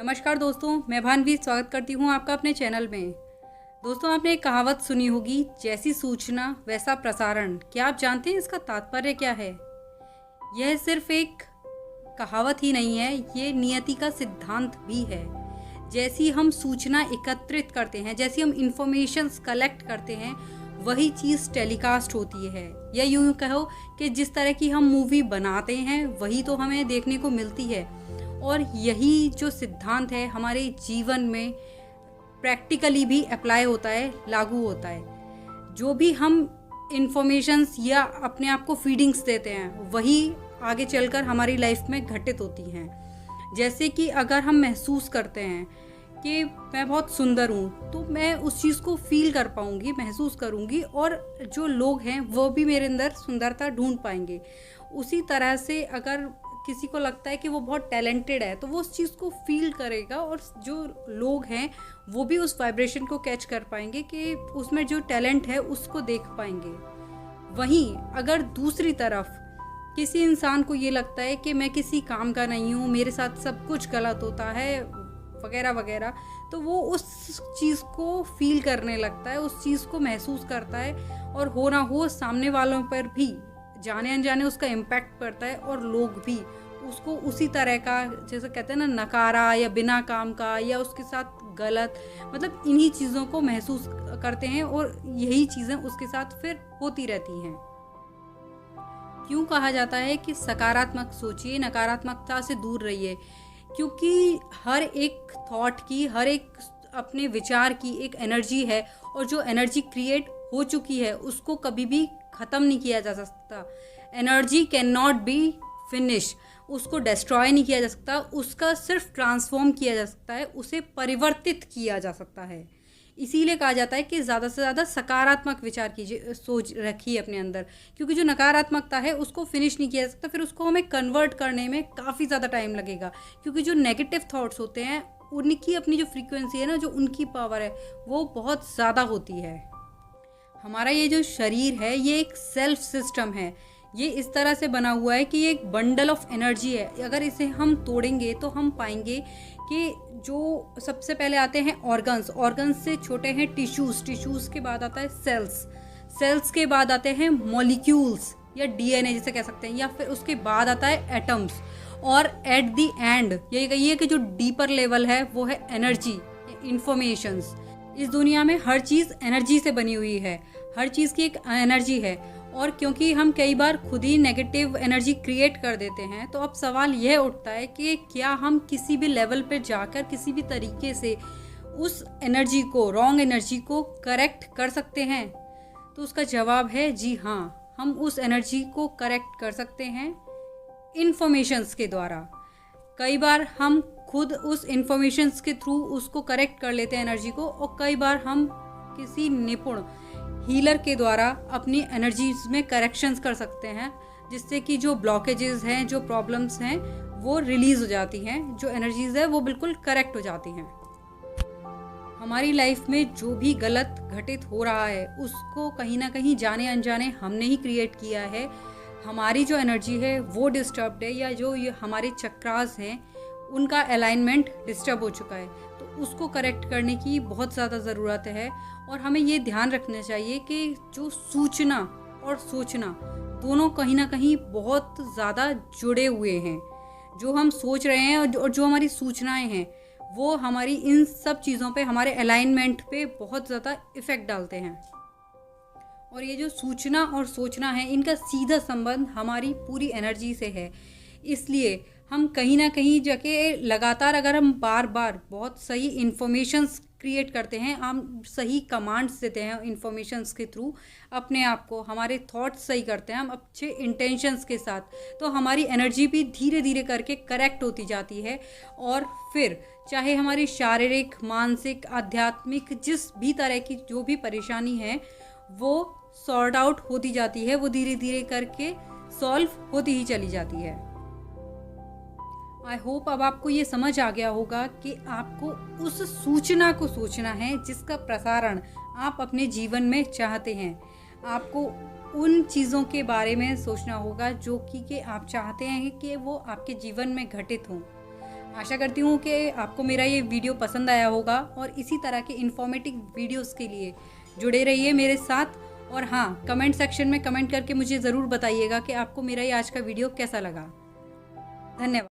नमस्कार दोस्तों, मैं भानवी स्वागत करती हूँ आपका अपने चैनल में। दोस्तों, आपने एक कहावत सुनी होगी, जैसी सूचना वैसा प्रसारण। क्या आप जानते हैं इसका तात्पर्य क्या है? यह सिर्फ एक कहावत ही नहीं है, ये नियति का सिद्धांत भी है। जैसी हम सूचना एकत्रित करते हैं, जैसी हम इंफॉर्मेशंस कलेक्ट करते हैं, वही चीज़ टेलीकास्ट होती है। या यूँ कहो कि जिस तरह की हम मूवी बनाते हैं वही तो हमें देखने को मिलती है। और यही जो सिद्धांत है हमारे जीवन में प्रैक्टिकली भी अप्लाई होता है, लागू होता है। जो भी हम इंफॉर्मेशंस या अपने आप को फीडिंग्स देते हैं वही आगे चलकर हमारी लाइफ में घटित होती हैं। जैसे कि अगर हम महसूस करते हैं कि मैं बहुत सुंदर हूँ, तो मैं उस चीज़ को फील कर पाऊँगी, महसूस करूँगी, और जो लोग हैं वो भी मेरे अंदर सुंदरता ढूंढ पाएंगे। उसी तरह से अगर किसी को लगता है कि वो बहुत टैलेंटेड है, तो वो उस चीज़ को फील करेगा, और जो लोग हैं वो भी उस वाइब्रेशन को कैच कर पाएंगे कि उसमें जो टैलेंट है उसको देख पाएंगे। वहीं अगर दूसरी तरफ किसी इंसान को ये लगता है कि मैं किसी काम का नहीं हूँ, मेरे साथ सब कुछ गलत होता है वगैरह वगैरह, तो वो उस चीज़ को फील करने लगता है, उस चीज़ को महसूस करता है, और हो ना हो सामने वालों पर भी जाने अनजाने उसका इम्पैक्ट पड़ता है, और लोग भी उसको उसी तरह का, जैसे कहते हैं ना, नकारा या बिना काम का या उसके साथ गलत, मतलब इन्हीं चीज़ों को महसूस करते हैं, और यही चीज़ें उसके साथ फिर होती रहती हैं। क्यों कहा जाता है कि सकारात्मक सोचिए, नकारात्मकता से दूर रहिए? क्योंकि हर एक थॉट की, हर एक अपने विचार की एक एनर्जी है, और जो एनर्जी क्रिएट हो चुकी है उसको कभी भी ख़त्म नहीं किया जा सकता। Energy can not be finish, उसको डिस्ट्रॉय नहीं किया जा सकता, उसका सिर्फ ट्रांसफॉर्म किया जा सकता है, उसे परिवर्तित किया जा सकता है। इसीलिए कहा जाता है कि ज़्यादा से ज़्यादा सकारात्मक विचार कीजिए, सोच रखिए अपने अंदर, क्योंकि जो नकारात्मकता है उसको फिनिश नहीं किया जा सकता, फिर उसको हमें कन्वर्ट करने में काफ़ी ज़्यादा टाइम लगेगा। क्योंकि जो नेगेटिव थॉट्स होते हैं उनकी अपनी जो फ्रीक्वेंसी है ना, जो उनकी पावर है वो बहुत ज़्यादा होती है। हमारा ये जो शरीर है ये एक सेल्फ सिस्टम है, ये इस तरह से बना हुआ है कि ये एक बंडल ऑफ एनर्जी है। अगर इसे हम तोड़ेंगे तो हम पाएंगे कि जो सबसे पहले आते हैं ऑर्गन्स से छोटे हैं टिश्यूज़ के बाद आता है सेल्स के बाद आते हैं मॉलिक्यूल्स या डीएनए जिसे कह सकते हैं, या फिर उसके बाद आता है एटम्स, और एट द एंड ये कहिए कि जो डीपर लेवल है वो है एनर्जी, इंफॉर्मेशंस। इस दुनिया में हर चीज़ एनर्जी से बनी हुई है, हर चीज़ की एक एनर्जी है, और क्योंकि हम कई बार खुद ही नेगेटिव एनर्जी क्रिएट कर देते हैं, तो अब सवाल यह उठता है कि क्या हम किसी भी लेवल पर जाकर किसी भी तरीके से उस एनर्जी को, रॉन्ग एनर्जी को करेक्ट कर सकते हैं? तो उसका जवाब है जी हाँ, हम उस एनर्जी को करेक्ट कर सकते हैं इन्फॉर्मेशंस के द्वारा। कई बार हम खुद उस इंफॉर्मेशंस के थ्रू उसको करेक्ट कर लेते हैं एनर्जी को, और कई बार हम किसी निपुण हीलर के द्वारा अपनी एनर्जीज में करेक्शंस कर सकते हैं, जिससे कि जो ब्लॉकेजेस हैं, जो प्रॉब्लम्स हैं, वो रिलीज़ हो जाती हैं, जो एनर्जीज है वो बिल्कुल करेक्ट हो जाती हैं। हमारी लाइफ में जो भी गलत घटित हो रहा है उसको कहीं ना कहीं जाने अनजाने हमने ही क्रिएट किया है। हमारी जो एनर्जी है वो डिस्टर्ब्ड है, या जो ये हमारे चक्रास हैं उनका अलाइनमेंट डिस्टर्ब हो चुका है, तो उसको करेक्ट करने की बहुत ज़्यादा ज़रूरत है। और हमें ये ध्यान रखना चाहिए कि जो सूचना और सोचना दोनों कहीं ना कहीं बहुत ज़्यादा जुड़े हुए हैं। जो हम सोच रहे हैं और जो हमारी सूचनाएं हैं वो हमारी इन सब चीज़ों पे, हमारे अलाइनमेंट पे बहुत ज़्यादा इफ़ेक्ट डालते हैं। और ये जो सूचना और सोचना है इनका सीधा संबंध हमारी पूरी एनर्जी से है। इसलिए हम कहीं ना कहीं जाके लगातार, अगर हम बार बार बहुत सही इन्फॉर्मेशंस क्रिएट करते हैं, हम सही कमांड्स देते हैं इन्फॉर्मेशंस के थ्रू अपने आप को, हमारे थॉट्स सही करते हैं हम अच्छे इंटेंशंस के साथ, तो हमारी एनर्जी भी धीरे धीरे करके करेक्ट होती जाती है। और फिर चाहे हमारी शारीरिक, मानसिक, आध्यात्मिक जिस भी तरह की जो भी परेशानी है वो सॉर्ट आउट होती जाती है, वो धीरे धीरे करके सॉल्व होती ही चली जाती है। आई होप अब आपको ये समझ आ गया होगा कि आपको उस सूचना को सोचना है जिसका प्रसारण आप अपने जीवन में चाहते हैं। आपको उन चीज़ों के बारे में सोचना होगा जो कि आप चाहते हैं कि वो आपके जीवन में घटित हों। आशा करती हूँ कि आपको मेरा ये वीडियो पसंद आया होगा और इसी तरह के इन्फॉर्मेटिव वीडियोस के लिए जुड़े रहिए मेरे साथ। और हाँ, कमेंट सेक्शन में कमेंट करके मुझे ज़रूर बताइएगा कि आपको मेरा ये आज का वीडियो कैसा लगा। धन्यवाद।